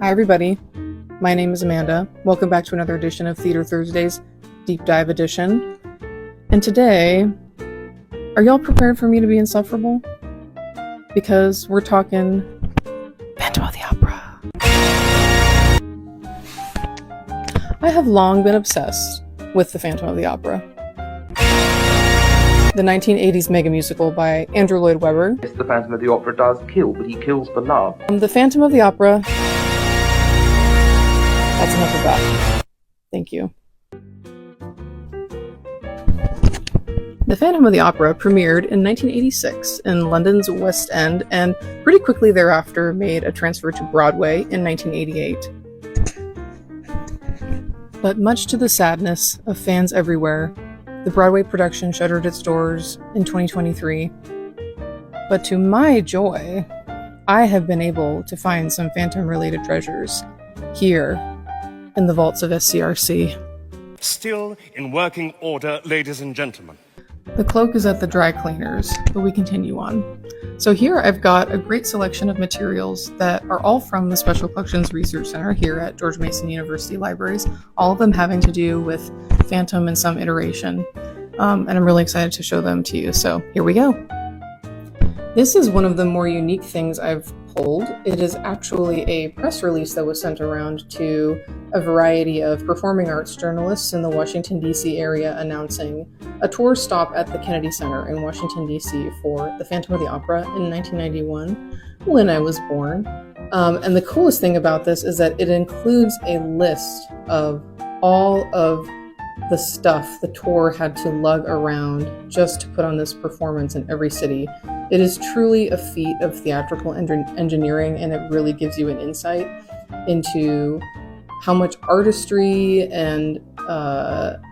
Hi everybody, my name is Amanda. Welcome back to another edition of Theater Thursdays Deep Dive Edition. And today, are y'all prepared for me to be insufferable? Because we're talking Phantom of the Opera. I have long been obsessed with the Phantom of the Opera. The 1980s mega musical by Andrew Lloyd Webber. Yes, the Phantom of the Opera does kill, but he kills for love. The Phantom of the Opera. That's enough of that. Thank you. The Phantom of the Opera premiered in 1986 in London's West End and pretty quickly thereafter made a transfer to Broadway in 1988. But much to the sadness of fans everywhere, the Broadway production shuttered its doors in 2023. But to my joy, I have been able to find some Phantom-related treasures here in the vaults of SCRC. Still in working order, ladies and gentlemen. The cloak is at the dry cleaners, but we continue on. So here I've got a great selection of materials that are all from the Special Collections Research Center here at George Mason University Libraries, all of them having to do with Phantom in some iteration. And I'm really excited to show them to you, so here we go. This is one of the more unique things I've pulled. It is actually a press release that was sent around to a variety of performing arts journalists in the Washington, D.C. area announcing a tour stop at the Kennedy Center in Washington, D.C. for the Phantom of the Opera in 1991, when I was born. And the coolest thing about this is that it includes a list of all of the stuff the tour had to lug around just to put on this performance in every city. It is truly a feat of theatrical engineering, and it really gives you an insight into how much artistry and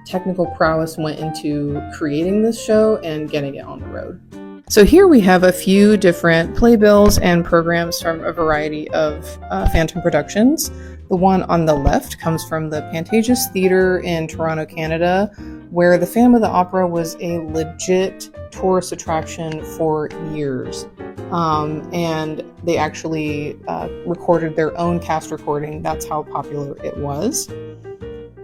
technical prowess went into creating this show and getting it on the road. So here we have a few different playbills and programs from a variety of Phantom productions. The one on the left comes from the Pantages Theatre in Toronto, Canada, where the Phantom of the Opera was a legit tourist attraction for years. And they actually recorded their own cast recording. That's how popular it was.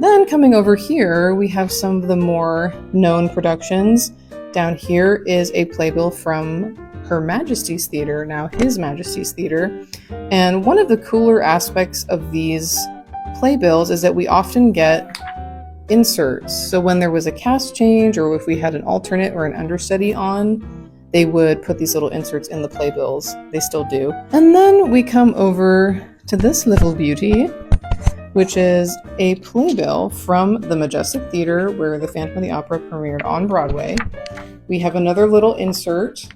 Then coming over here, we have some of the more known productions. Down here is a playbill from Her Majesty's Theatre, now His Majesty's Theatre. And one of the cooler aspects of these playbills is that we often get inserts. So when there was a cast change, or if we had an alternate or an understudy on, they would put these little inserts in the playbills. They still do. And then we come over to this little beauty, which is a playbill from the Majestic Theatre, where the Phantom of the Opera premiered on Broadway. We have another little insert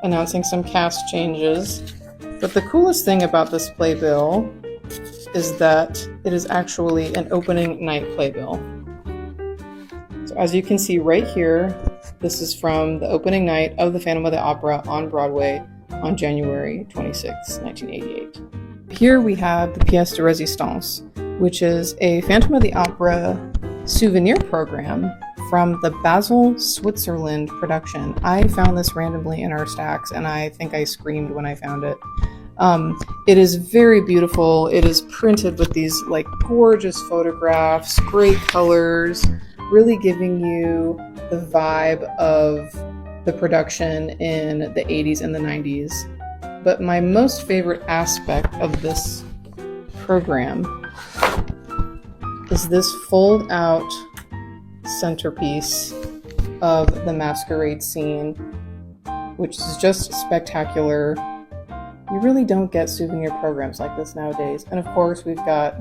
announcing some cast changes. But the coolest thing about this playbill is that it is actually an opening night playbill. So as you can see right here, this is from the opening night of the Phantom of the Opera on Broadway on January 26, 1988. Here we have the Pièce de Résistance, which is a Phantom of the Opera souvenir program from the Basel, Switzerland production. I found this randomly in our stacks, and I think I screamed when I found it. It is very beautiful. It is printed with these like gorgeous photographs, great colors, really giving you the vibe of the production in the 80s and the 90s. But my most favorite aspect of this program is this fold-out centerpiece of the masquerade scene, which is just spectacular. You really don't get souvenir programs like this nowadays. And of course, we've got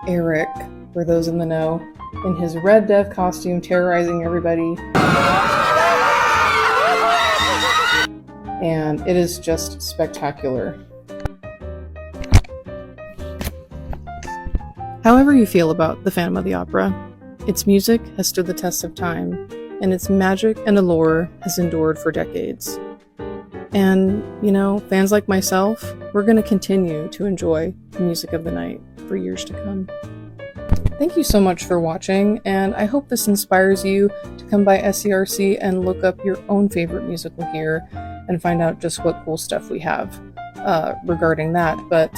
Eric, for those in the know, in his Red Death costume, terrorizing everybody. And it is just spectacular. However you feel about the Phantom of the Opera, its music has stood the test of time, and its magic and allure has endured for decades. And, you know, fans like myself, we're going to continue to enjoy the music of the night for years to come. Thank you so much for watching, and I hope this inspires you to come by SCRC and look up your own favorite musical here and find out just what cool stuff we have regarding that. But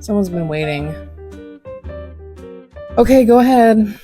Someone's been waiting. Okay, go ahead.